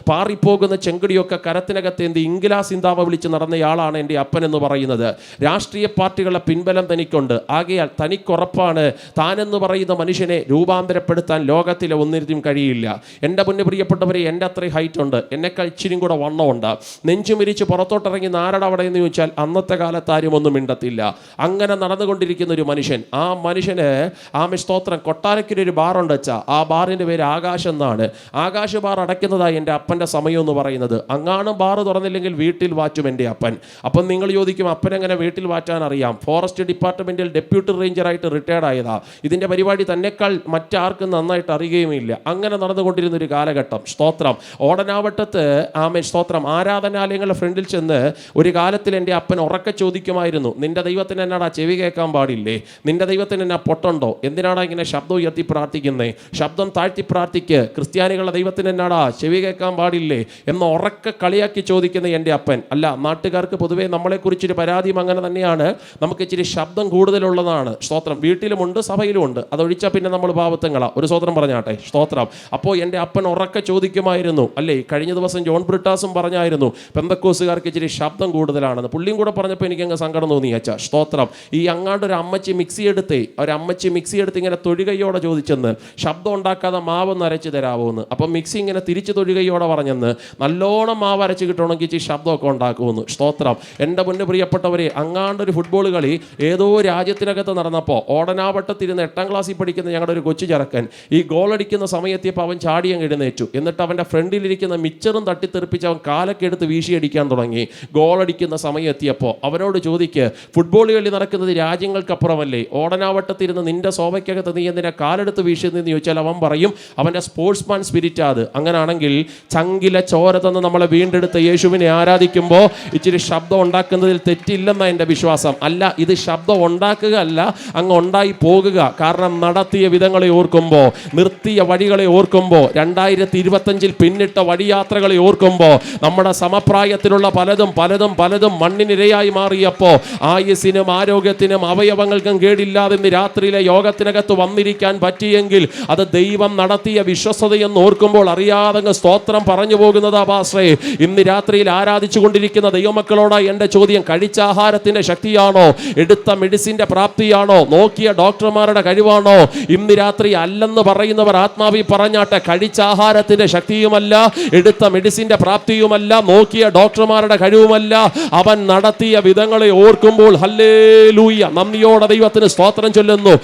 പാറിപ്പോകുന്ന ചെങ്കടിയൊക്കെ കരത്തിനകത്തേന്തി ഇംഗിലാ സിന്താവ വിളിച്ച് നടന്നയാളാണ് എൻ്റെ അപ്പൻ എന്ന് പറയുന്നത്. രാഷ്ട്രീയ പാർട്ടികളുടെ പിൻബലം തനിക്കുണ്ട്. ആകയാൽ തനിക്കുറപ്പാണ് താനെന്ന് പറയുന്ന മനുഷ്യനെ രൂപാന്തരപ്പെടുത്താൻ ലോകത്തിലെ ഒന്നിനും കഴിയില്ല. എൻ്റെ മുന്നേ പ്രിയപ്പെട്ടവരെ, എൻ്റെ അത്രയും ഹൈറ്റ് ഉണ്ട്, എന്നെക്കാൾ ഇച്ചിരി കൂടെ വണ്ണമുണ്ട്. നെഞ്ചുമിരിച്ച് പുറത്തോട്ടിറങ്ങി നാരട അവിടെ എന്ന് ചോദിച്ചാൽ അന്നത്തെ കാലത്ത് ആരും ഒന്നും മിണ്ടത്തില്ല. അങ്ങനെ നടന്നുകൊണ്ടിരിക്കുന്ന ഒരു മനുഷ്യൻ, ആ മനുഷ്യന് സ്തോത്രം കൊട്ടാരക്കൊരു ബാറുണ്ട് വെച്ചാൽ ആ ബാറിൻ്റെ പേര് ആകാശം എന്നാണ്. ആകാശ ബാർ അടയ്ക്കുന്നതായി എൻ്റെ അപ്പൻ്റെ സമയം എന്ന് പറയുന്നത്. അങ്ങാനും ബാറ് തുറന്നില്ലെങ്കിൽ വീട്ടിൽ വാറ്റും എൻ്റെ അപ്പൻ. അപ്പം നിങ്ങൾ ചോദിക്കും, അപ്പനെങ്ങനെ വീട്ടിൽ വാറ്റാൻ അറിയാം? ഫോറസ്റ്റ് ഡിപ്പാർട്ട്മെൻറ്റിൽ ഡെപ്യൂട്ടി റേഞ്ചറായിട്ട് റിട്ടയർഡ് ആയതാ. ഇതിൻ്റെ പരിപാടി തന്നെക്കാൾ മറ്റാർക്കും നന്നായിട്ട് അറിയുകയുമില്ല. അങ്ങനെ നടന്നുകൊണ്ടിരുന്ന ഒരു കാലഘട്ടം. സ്തോത്രം. ഓടനാവട്ടത്ത് സ്തോത്രം ആരാധനാലയങ്ങളുടെ ഫ്രണ്ടിൽ ചെന്ന് ഒരു കാലത്തിൽ എൻ്റെ അപ്പൻ ഉറക്കെ ചോദിക്കുമായിരുന്നു, നിന്റെ ദൈവത്തിന് എന്നാടാ ചെവി കേൾക്കാൻ പാടില്ലേ? നിന്റെ ദൈവത്തിന് എന്നാ പൊട്ടുണ്ടോ? എന്തിനാടാ ഇങ്ങനെ ശബ്ദം ഉയർത്തി പ്രാർത്ഥിക്കുന്നേ? ശബ്ദം താഴ്ത്തി പ്രാർത്ഥിക്ക്. ക്രിസ്ത്യാനികളുടെ ദൈവത്തിന് എന്നാടാ ചെവി കേൾക്കാൻ പാടില്ലേ എന്ന് ഉറക്കെ കളിയാക്കി ചോദിക്കുന്ന എൻ്റെ അപ്പൻ. അല്ല, നാട്ടുകാർക്ക് പൊതുവേ നമ്മളെക്കുറിച്ചൊരു പരാതിയും അങ്ങനെ തന്നെയാണ്. നമുക്ക് ഇച്ചിരി ശബ്ദം കൂടുതലുള്ളതാണ്. സ്തോത്രം. വീട്ടിലുമുണ്ട്, സഭയിലുമുണ്ട്. അതൊഴിച്ചാൽ പിന്നെ നമ്മൾ പാവത്തങ്ങളാ. ഒരു സ്തോത്രം പറഞ്ഞാട്ടെ. സ്തോത്രം. അപ്പോൾ എൻ്റെ അപ്പൻ ഉറക്കെ ചോദിക്കുമായിരുന്നു, അല്ലേ? കഴിഞ്ഞ ദിവസം ജോൺ ബ്രിട്ടാസും പറഞ്ഞായിരുന്നു പെന്തക്കോസുകാർക്ക് ഇച്ചിരി ശബ്ദം കൂടുതലാണെന്ന്. പുള്ളിയും കൂടെ പറഞ്ഞപ്പോൾ എനിക്കങ്ങ് സങ്കടം തോന്നി. അച്ഛാ സ്തോത്രം. ഈ അങ്ങാണ്ട് ഒരു അമ്മച്ചി മിക്സി എടുത്ത് ഇങ്ങനെ തൊഴുകയോടെ ചോദിച്ചെന്ന്, ശബ്ദം ഉണ്ടാക്കാതെ മാവ് നരച്ച് തരാമോ എന്ന്. അപ്പം മിക്സി ഇങ്ങനെ തിരിച്ച് തൊഴുകയോടെ പറഞ്ഞെന്ന്, നല്ലോണം മാവ് അരച്ച് കിട്ടണമെങ്കിൽ ഇച്ചിരി ശബ്ദമൊക്കെ ഉണ്ടാക്കുമെന്ന്. സ്തോത്രം. എൻ്റെ മുന്നേ പ്രിയപ്പെട്ടവരെ, അങ്ങാണ്ടൊരു ഫുട്ബോൾ കളി ഏതോ രാജ്യത്തിനകത്ത് നടന്നപ്പോൾ ഓടനാവട്ടത്തിരുന്ന് 8ാം ക്ലാസ്സിൽ പഠിക്കുന്ന ഞങ്ങളുടെ ഒരു കൊച്ചു ചെറുക്കൻ ഈ ഗോളടിക്കുന്ന സമയത്തിയപ്പോൾ അവൻ ചാടിയങ്ങ് എഴുന്നേറ്റു. എന്നിട്ട് അവൻ്റെ ഫ്രണ്ടിലിരിക്കുന്ന മിച്ചറും തട്ടിത്തെറിപ്പിച്ച് അവൻ കാലൊക്കെ എടുത്ത് വീശിയടിക്കാൻ തുടങ്ങി. ഗോളടിക്കുന്ന സമയം എത്തിയപ്പോൾ അവനോട് ചോദിക്ക്, ഫുട്ബോൾ കളി നടക്കുന്നത് രാജ്യങ്ങൾക്കപ്പുറമല്ലേ? ഓടനാവട്ടത്തിരുന്ന് നിന്റെ സോഫയ്ക്കകത്ത് നീ എന്തിനാ കാലെടുത്ത് വീശുന്നതെന്ന് ചോദിച്ചാൽ അവൻ പറയും അവൻ്റെ സ്പോർട്സ്മാൻ സ്പിരിറ്റ് അത്. അങ്ങനാണെങ്കിൽ ചങ്കിലെ ചോര തന്ന് നമ്മളെ വീണ്ടെടുത്ത യേശുവിനെ ആരാധിക്കുമ്പോൾ ഇച്ചിരി ശബ്ദം ഉണ്ടാക്കുന്നതിൽ തെറ്റില്ലെന്ന എൻ്റെ വിശ്വാസം. അല്ല, ഇത് ശബ്ദം ഉണ്ടാക്കുക അല്ല, അങ്ങ് ഉണ്ടായി പോകുക. കാരണം നടത്തിയ വിധങ്ങളെ ഓർക്കുമ്പോൾ, നിർത്തിയ വഴികളെ ഓർക്കുമ്പോൾ, 2025 പിന്നിട്ട വഴിയാത്രകളെ ഓർക്കുമ്പോൾ, നമ്മുടെ സമപ്രായത്തിലുള്ള പലതും പലതും പലതും മണ്ണിനിരയായി മാറിയപ്പോൾ ആയുസ്സിനും ആരോഗ്യത്തിനും അവയവങ്ങൾക്കും കേടില്ലാതെ ഇന്ന് രാത്രിയിലെ യോഗത്തിനകത്ത് വന്നിരിക്കാൻ പറ്റിയെങ്കിൽ അത് ദൈവം നടത്തിയ വിശ്വസ്തതയെന്ന് ഓർക്കുമ്പോൾ അറിയാതെ സ്തോത്രം പറഞ്ഞു പോകുന്നതാ പാസ്റ്ററേ. ഇന്ന് രാത്രിയിൽ ആരാധിച്ചു കൊണ്ടിരിക്കുന്ന ദൈവമക്കളോട് എൻ്റെ ചോദ്യം, കഴിച്ച ആഹാരത്തിൻ്റെ ശക്തിയാണോ? എടുത്ത മെഡിസിൻ്റെ പ്രാപ്തിയാണോ? നോക്കിയ ഡോക്ടർമാരുടെ കഴിവാണോ? ഇന്ന് രാത്രി അല്ലെന്ന് പറയുന്നവർ ആത്മാവിൽ പറഞ്ഞാട്ടെ. കഴിച്ച ആഹാരത്തിൻ്റെ ശക്തിയുമല്ല, എടുത്ത മെഡിസിൻ്റെ പ്രാപ്തിയുമല്ല, നോക്കിയ ഡോക്ടർമാരുടെ കഴിവുമല്ല, അവൻ നടത്തിയ വിധങ്ങളെ ഓർക്കുമ്പോൾ ഹല്ലേലൂയ, നന്ദിയോടെ ദൈവത്തിന് സ്തോത്രം ചൊല്ലുന്നു.